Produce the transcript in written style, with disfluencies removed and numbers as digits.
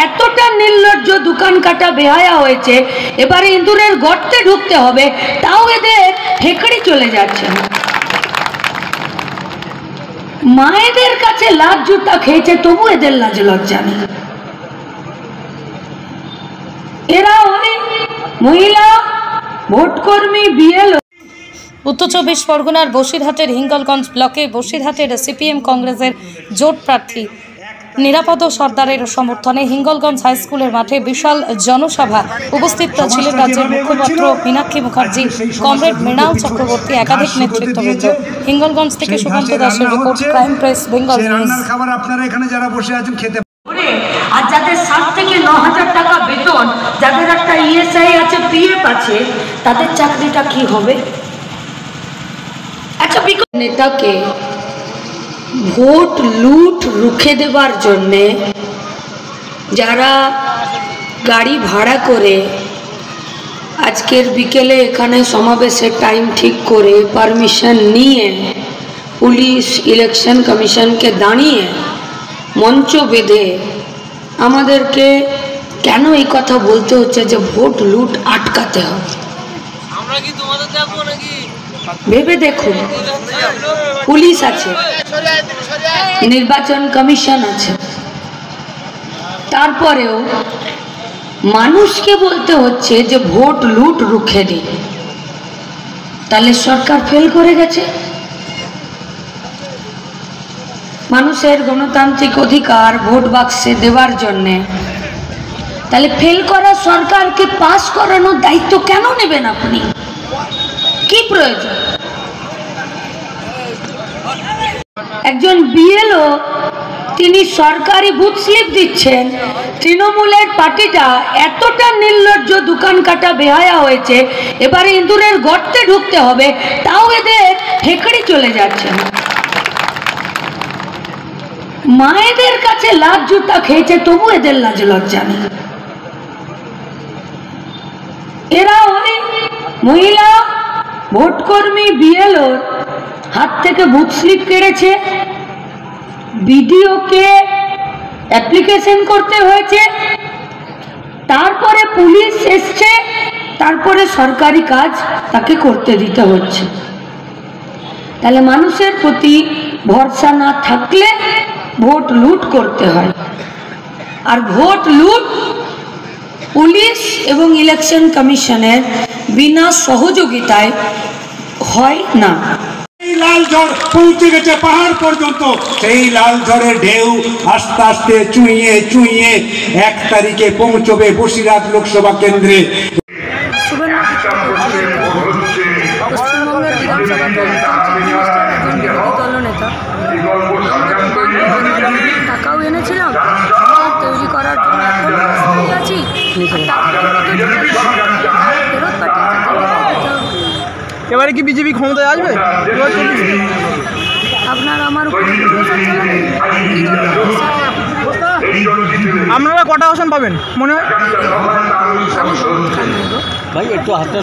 এতটা নির্লজ্জ দোকান কাটা বেহায়া হয়েছে, এবারে ইঁদুরের গর্তে ঢুকতে হবে, তাও এদের হেঁকড়ি চলে যাচ্ছে না। মায়েদের কাছে লাজ জুতা খেয়েছে, তবু এদের লাজ লজ্জা নেই। এরা ওই মহিলা ভোটকর্মী বিএলও। উত্তর চব্বিশ পরগনার বসিরহাটের হিঙ্গলগঞ্জ ব্লকে বসিরহাটের সিপিএম কংগ্রেসের জোট প্রার্থী নিরাপদ সর্দারের সমর্থনে হিঙ্গলগঞ্জ হাই স্কুলের মাঠে বিশাল জনসভা। উপস্থিত ছিলেন রাজ্যের মুখপাত্র মীনাক্ষী মুখার্জি, কমরেড মৃণাল চক্রবর্তী, একাধিক নেতৃত্ববৃন্দ। হিঙ্গলগঞ্জ থেকে সুকান্ত দাসের report, crime press Bengal news. আর যাদের 7 থেকে 9,000 টাকা বেতন, যাদের একটা ইএসআই আছে, পিএফ আছে, তাদের চাকরিটা কি হবে? আচ্ছা, নেতাকে ভোট লুট রুখে দেবার জন্যে যারা গাড়ি ভাড়া করে আজকের বিকেলে এখানে সমাবেশের টাইম ঠিক করে পারমিশন নিয়ে পুলিশ ইলেকশন কমিশনকে দাঁড়িয়ে মঞ্চ বেঁধে আমাদেরকে কেন এই কথা বলতে হচ্ছে যে ভোট লুট আটকাতে হবে? ভেবে দেখুন, পুলিশ আছে, নির্বাচন কমিশন আছে, তারপরেও মানুষকে বলতে হচ্ছে যে ভোট লুট রুখে দিন। তাহলে সরকার ফেল করে গেছে। মানুষের গণতান্ত্রিক অধিকার ভোট বাক্সে দেওয়ার জন্যে, তাহলে ফেল করা সরকারকে পাস করানোর দায়িত্ব কেন নেবেন আপনি? কি প্রয়োজন? একজন বিএলও তিনি সরকারি বুথ স্লিপ দিচ্ছেন। তৃণমূলের পার্টিটা এতটা নির্লজ্জ দোকান কাটা বেহায়া হয়েছে, এবারে ইঁদুরের গর্তে ঢুকতে হবে, তাও এদের হেঁকড়ি চলে যাচ্ছে না। মায়েদের কাছে লাজ জুতা খেয়েছে, তবু এদের লাজ লজ্জা নেই। এরা ওই মহিলা ভোটকর্মী বিএলওর হাত থেকে বুথ স্লিপ কেড়েছে, বিডিওকে অ্যাপ্লিকেশন করতে হয়েছে, তারপরে পুলিশ এসছে, তারপরে সরকারি কাজ তাকে করতে দিতে হচ্ছে। তাহলে মানুষের প্রতি ভরসা না থাকলে ভোট লুট করতে হয়। আর ভোট লুট পুলিশ এবং ইলেকশন কমিশনের বিনা সহযোগিতায় হয় না। এই লাল ঝড় পৌঁছে গেছে পাহাড় পর্যন্ত। সেই লাল ঝড়ের ঢেউ আস্তে আস্তে চুইয়ে চুইয়ে 1 তারিখে পৌঁছবে বসিরহাট লোকসভা কেন্দ্রে। পশ্চিমবঙ্গের বিধানসভাতে দলনেতা টাকাও এনেছিলাম তৈরি করার জন্য, আছি এবারে কি বিজেপি ক্ষমতায় আসবে? আপনার আমার আপনারা কটা আসন পাবেন মনে হয়? ভাই একটু হাতটা